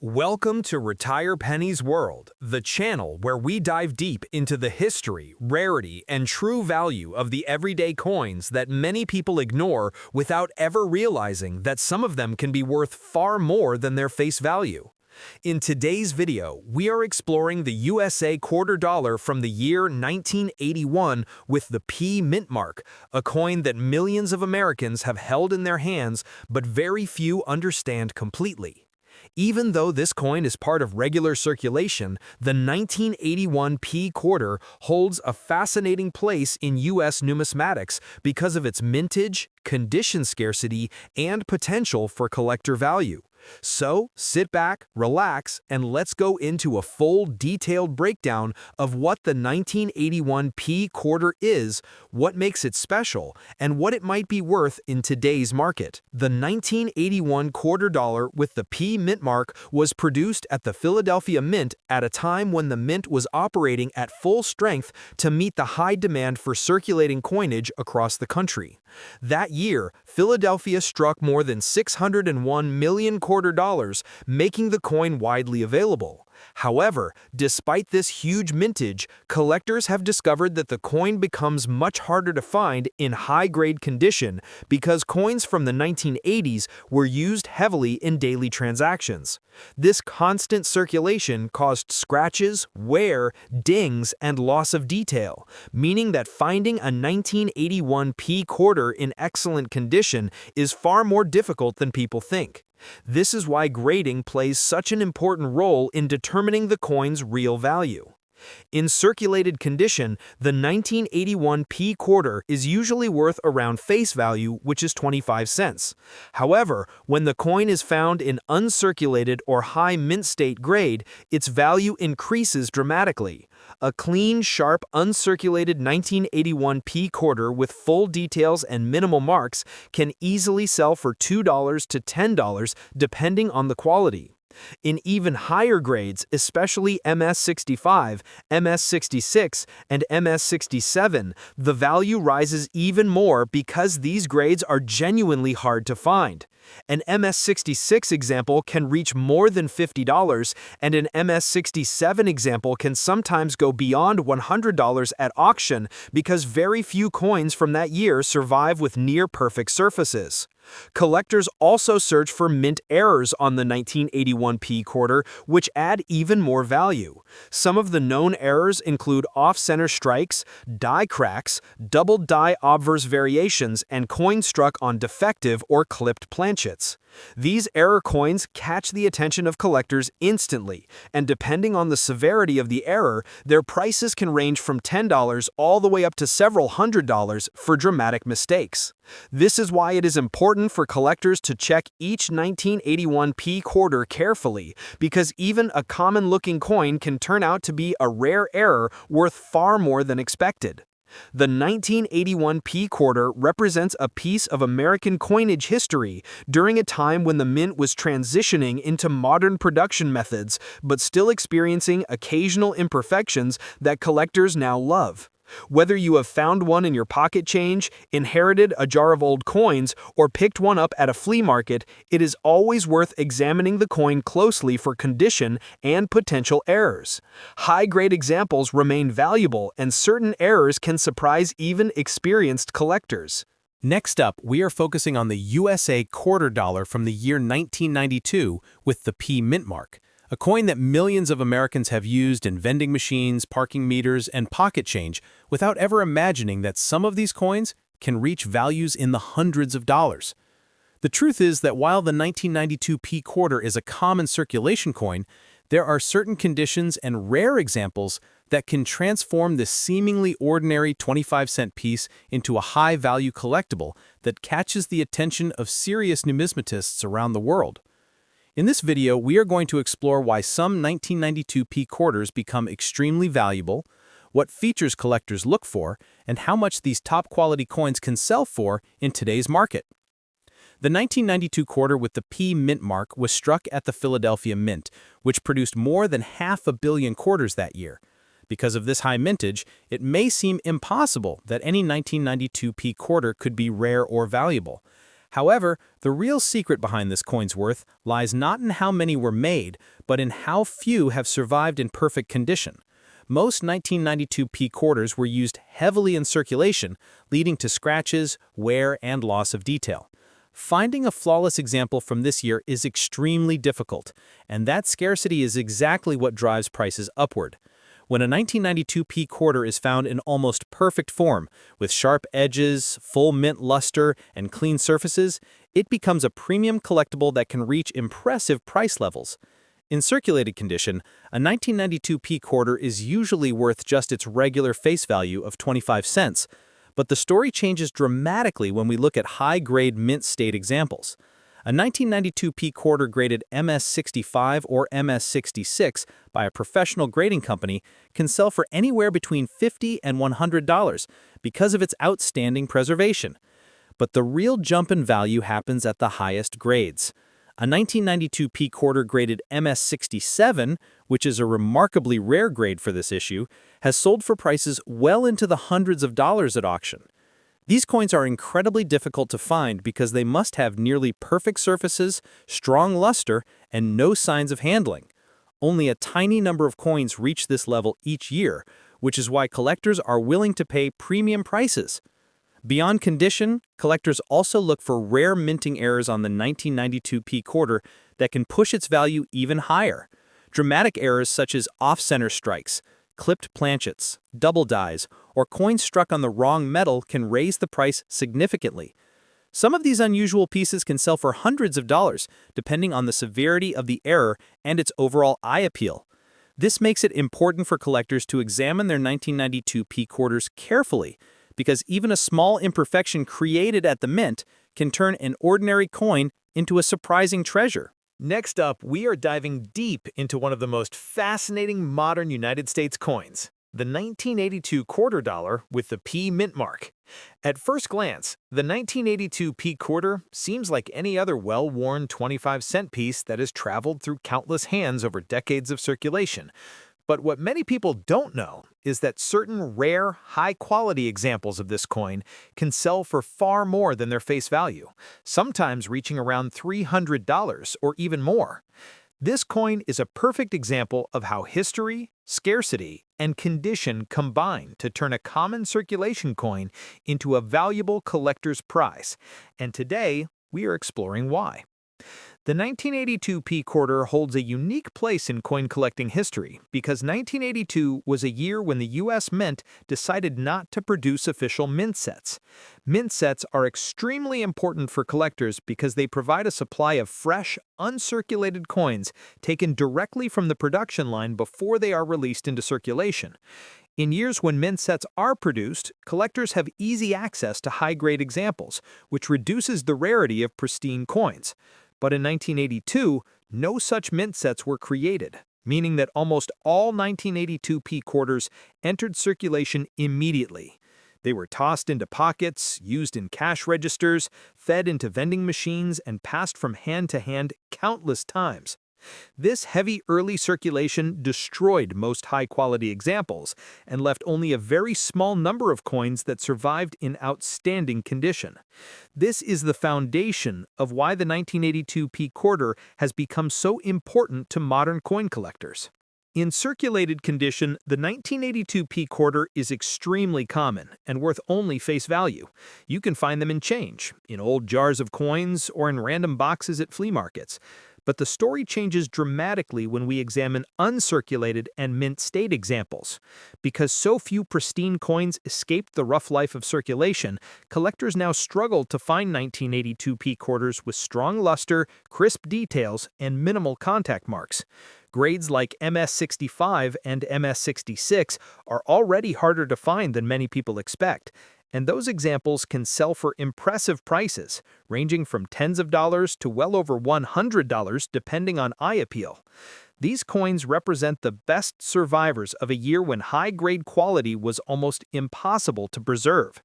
Welcome to Retire Pennies World, the channel where we dive deep into the history, rarity, and true value of the everyday coins that many people ignore without ever realizing that some of them can be worth far more than their face value. In today's video, we are exploring the USA quarter dollar from the year 1981 with the P mint mark, a coin that millions of Americans have held in their hands but very few understand completely. Even though this coin is part of regular circulation, the 1981 P quarter holds a fascinating place in U.S. numismatics because of its mintage, condition scarcity, and potential for collector value. So, sit back, relax, and let's go into a full, detailed breakdown of what the 1981 P quarter is, what makes it special, and what it might be worth in today's market. The 1981 quarter dollar with the P mint mark was produced at the Philadelphia Mint at a time when the mint was operating at full strength to meet the high demand for circulating coinage across the country. That year, Philadelphia struck more than 601 million quarter dollars, making the coin widely available. However, despite this huge mintage, collectors have discovered that the coin becomes much harder to find in high-grade condition because coins from the 1980s were used heavily in daily transactions. This constant circulation caused scratches, wear, dings, and loss of detail, meaning that finding a 1981 P quarter in excellent condition is far more difficult than people think. This is why grading plays such an important role in determining the coin's real value. In circulated condition, the 1981 P quarter is usually worth around face value, which is 25 cents. However, when the coin is found in uncirculated or high mint state grade, its value increases dramatically. A clean, sharp, uncirculated 1981 P quarter with full details and minimal marks can easily sell for $2 to $10 depending on the quality. In even higher grades, especially MS65, MS66, and MS67, the value rises even more because these grades are genuinely hard to find. An MS66 example can reach more than $50, and an MS67 example can sometimes go beyond $100 at auction because very few coins from that year survive with near-perfect surfaces. Collectors also search for mint errors on the 1981 P quarter, which add even more value. Some of the known errors include off-center strikes, die cracks, double die obverse variations, and coins struck on defective or clipped planchets. These error coins catch the attention of collectors instantly, and depending on the severity of the error, their prices can range from $10 all the way up to several $100s for dramatic mistakes. This is why it is important for collectors to check each 1981 P quarter carefully, because even a common-looking coin can turn out to be a rare error worth far more than expected. The 1981 P quarter represents a piece of American coinage history during a time when the mint was transitioning into modern production methods but still experiencing occasional imperfections that collectors now love. Whether you have found one in your pocket change, inherited a jar of old coins, or picked one up at a flea market, it is always worth examining the coin closely for condition and potential errors. High-grade examples remain valuable, and certain errors can surprise even experienced collectors. Next up, we are focusing on the USA quarter dollar from the year 1992 with the P mint mark, a coin that millions of Americans have used in vending machines, parking meters, and pocket change without ever imagining that some of these coins can reach values in the hundreds of dollars. The truth is that while the 1992 P quarter is a common circulation coin, there are certain conditions and rare examples that can transform this seemingly ordinary 25-cent piece into a high-value collectible that catches the attention of serious numismatists around the world. In this video, we are going to explore why some 1992 P quarters become extremely valuable, what features collectors look for, and how much these top-quality coins can sell for in today's market. The 1992 quarter with the P mint mark was struck at the Philadelphia Mint, which produced more than 500 million quarters that year. Because of this high mintage, it may seem impossible that any 1992 P quarter could be rare or valuable. However, the real secret behind this coin's worth lies not in how many were made, but in how few have survived in perfect condition. Most 1992 P quarters were used heavily in circulation, leading to scratches, wear, and loss of detail. Finding a flawless example from this year is extremely difficult, and that scarcity is exactly what drives prices upward. When a 1992 P quarter is found in almost perfect form, with sharp edges, full mint luster, and clean surfaces, it becomes a premium collectible that can reach impressive price levels. In circulated condition, a 1992 P quarter is usually worth just its regular face value of 25 cents, but the story changes dramatically when we look at high-grade mint state examples. A 1992 P quarter graded MS65 or MS66 by a professional grading company can sell for anywhere between $50 and $100 because of its outstanding preservation. But the real jump in value happens at the highest grades. A 1992 P quarter graded MS67, which is a remarkably rare grade for this issue, has sold for prices well into the hundreds of dollars at auction. These coins are incredibly difficult to find because they must have nearly perfect surfaces, strong luster, and no signs of handling. Only a tiny number of coins reach this level each year, which is why collectors are willing to pay premium prices. Beyond condition, collectors also look for rare minting errors on the 1992 P quarter that can push its value even higher. Dramatic errors such as off-center strikes, clipped planchets, double dies, or coins struck on the wrong metal can raise the price significantly. Some of these unusual pieces can sell for hundreds of dollars, depending on the severity of the error and its overall eye appeal. This makes it important for collectors to examine their 1992 P quarters carefully, because even a small imperfection created at the mint can turn an ordinary coin into a surprising treasure. Next up, we are diving deep into one of the most fascinating modern United States coins, the 1982 quarter dollar with the P mint mark. At first glance, the 1982 P quarter seems like any other well-worn 25-cent piece that has traveled through countless hands over decades of circulation. But what many people don't know is that certain rare, high-quality examples of this coin can sell for far more than their face value, sometimes reaching around $300 or even more. This coin is a perfect example of how history, scarcity, and condition combine to turn a common circulation coin into a valuable collector's prize. And today, we are exploring why. The 1982 P quarter holds a unique place in coin collecting history because 1982 was a year when the U.S. Mint decided not to produce official mint sets. Mint sets are extremely important for collectors because they provide a supply of fresh, uncirculated coins taken directly from the production line before they are released into circulation. In years when mint sets are produced, collectors have easy access to high-grade examples, which reduces the rarity of pristine coins. But in 1982, no such mint sets were created, meaning that almost all 1982 P quarters entered circulation immediately. They were tossed into pockets, used in cash registers, fed into vending machines, and passed from hand to hand countless times. This heavy early circulation destroyed most high-quality examples and left only a very small number of coins that survived in outstanding condition. This is the foundation of why the 1982 P quarter has become so important to modern coin collectors. In circulated condition, the 1982 P quarter is extremely common and worth only face value. You can find them in change, in old jars of coins, or in random boxes at flea markets. But the story changes dramatically when we examine uncirculated and mint state examples. Because so few pristine coins escaped the rough life of circulation, collectors now struggle to find 1982 P quarters with strong luster, crisp details, and minimal contact marks. Grades like MS65 and MS66 are already harder to find than many people expect, and those examples can sell for impressive prices, ranging from tens of dollars to well over $100 depending on eye appeal. These coins represent the best survivors of a year when high-grade quality was almost impossible to preserve.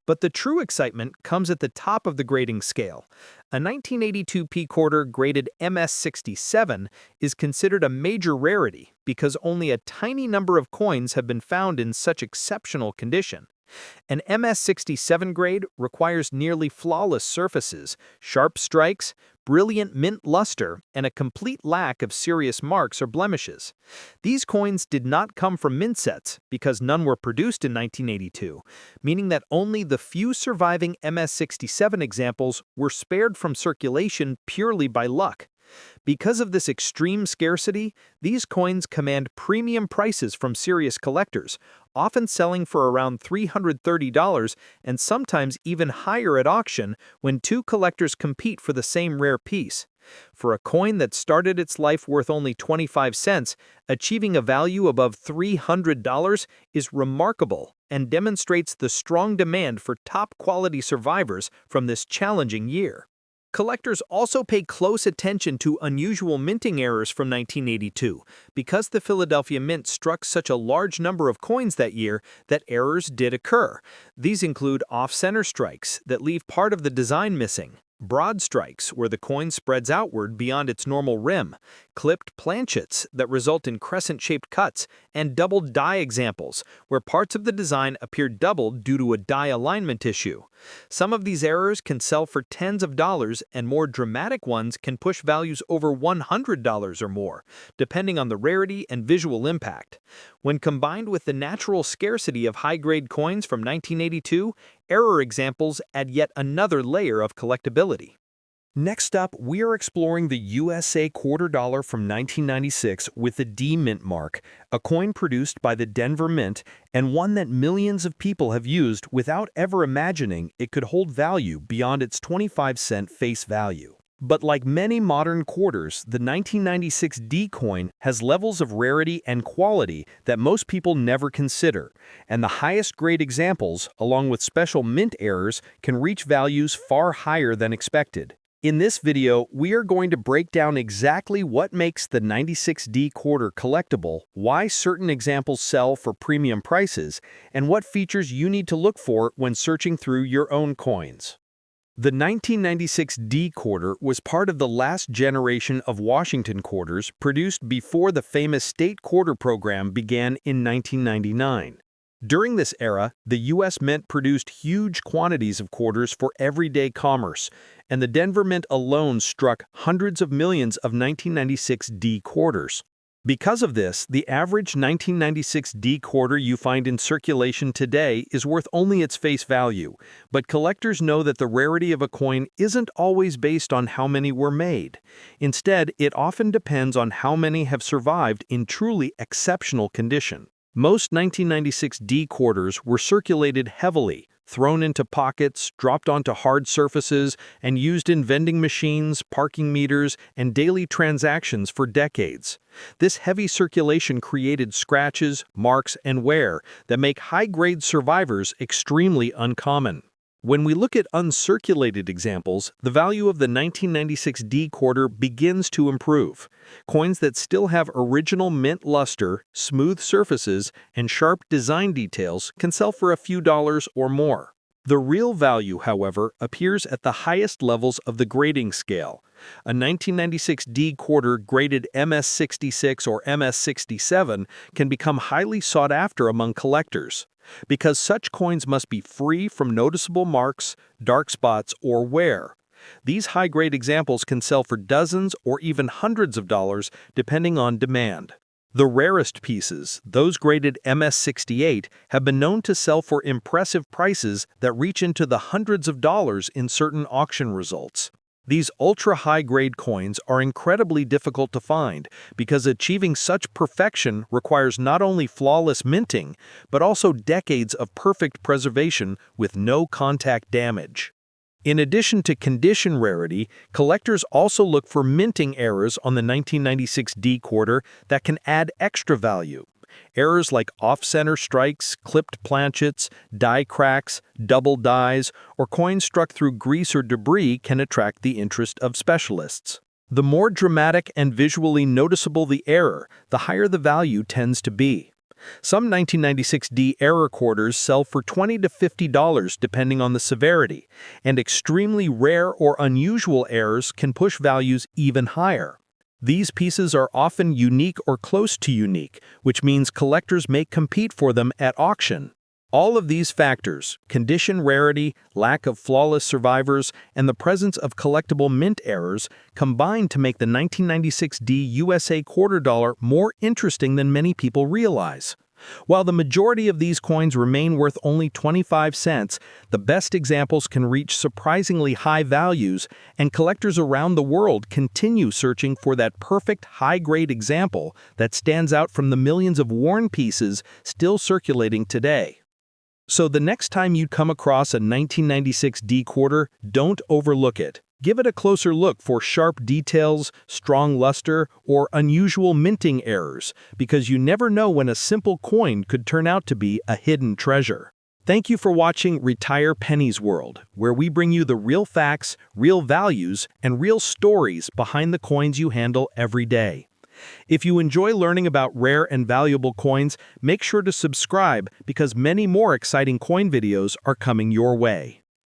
But the true excitement comes at the top of the grading scale. A 1982 P quarter graded MS67 is considered a major rarity because only a tiny number of coins have been found in such exceptional condition. An MS-67 grade requires nearly flawless surfaces, sharp strikes, brilliant mint luster, and a complete lack of serious marks or blemishes. These coins did not come from mint sets because none were produced in 1982, meaning that only the few surviving MS-67 examples were spared from circulation purely by luck. Because of this extreme scarcity, these coins command premium prices from serious collectors, often selling for around $330 and sometimes even higher at auction when two collectors compete for the same rare piece. For a coin that started its life worth only 25 cents, achieving a value above $300 is remarkable and demonstrates the strong demand for top-quality survivors from this challenging year. Collectors also pay close attention to unusual minting errors from 1982, because the Philadelphia Mint struck such a large number of coins that year that errors did occur. These include off-center strikes that leave part of the design missing, broad strikes where the coin spreads outward beyond its normal rim, clipped planchets that result in crescent-shaped cuts, and doubled die examples where parts of the design appear doubled due to a die alignment issue. Some of these errors can sell for tens of dollars, and more dramatic ones can push values over $100 or more, depending on the rarity and visual impact. When combined with the natural scarcity of high-grade coins from 1982, error examples add yet another layer of collectability. Next up, we are exploring the USA quarter dollar from 1996 with the D Mint mark, a coin produced by the Denver Mint and one that millions of people have used without ever imagining it could hold value beyond its 25-cent face value. But like many modern quarters, the 1996 D coin has levels of rarity and quality that most people never consider, and the highest grade examples, along with special mint errors, can reach values far higher than expected. In this video, we are going to break down exactly what makes the 96D quarter collectible, why certain examples sell for premium prices, and what features you need to look for when searching through your own coins. The 1996 D quarter was part of the last generation of Washington quarters produced before the famous state quarter program began in 1999. During this era, the U.S. Mint produced huge quantities of quarters for everyday commerce, and the Denver Mint alone struck hundreds of millions of 1996 D quarters. Because of this, the average 1996 D quarter you find in circulation today is worth only its face value, but collectors know that the rarity of a coin isn't always based on how many were made. Instead, it often depends on how many have survived in truly exceptional condition. Most 1996 D quarters were circulated heavily, thrown into pockets, dropped onto hard surfaces, and used in vending machines, parking meters, and daily transactions for decades. This heavy circulation created scratches, marks, and wear that make high-grade survivors extremely uncommon. When we look at uncirculated examples, the value of the 1996 D quarter begins to improve. Coins that still have original mint luster, smooth surfaces, and sharp design details can sell for a few dollars or more. The real value, however, appears at the highest levels of the grading scale. A 1996 D quarter graded MS66 or MS67 can become highly sought after among collectors, because such coins must be free from noticeable marks, dark spots, or wear. These high-grade examples can sell for dozens or even hundreds of dollars depending on demand. The rarest pieces, those graded MS68, have been known to sell for impressive prices that reach into the hundreds of dollars in certain auction results. These ultra-high-grade coins are incredibly difficult to find because achieving such perfection requires not only flawless minting, but also decades of perfect preservation with no contact damage. In addition to condition rarity, collectors also look for minting errors on the 1996 D quarter that can add extra value. Errors like off-center strikes, clipped planchets, die cracks, double dies, or coins struck through grease or debris can attract the interest of specialists. The more dramatic and visually noticeable the error, the higher the value tends to be. Some 1996 D error quarters sell for $20 to $50 depending on the severity, and extremely rare or unusual errors can push values even higher. These pieces are often unique or close to unique, which means collectors may compete for them at auction. All of these factors, condition rarity, lack of flawless survivors, and the presence of collectible mint errors, combined to make the 1996D USA quarter dollar more interesting than many people realize. While the majority of these coins remain worth only 25 cents, the best examples can reach surprisingly high values, and collectors around the world continue searching for that perfect high-grade example that stands out from the millions of worn pieces still circulating today. So the next time you come across a 1996 D quarter, don't overlook it. Give it a closer look for sharp details, strong luster, or unusual minting errors, because you never know when a simple coin could turn out to be a hidden treasure. Thank you for watching Retire Pennies World, where we bring you the real facts, real values, and real stories behind the coins you handle every day. If you enjoy learning about rare and valuable coins, make sure to subscribe because many more exciting coin videos are coming your way.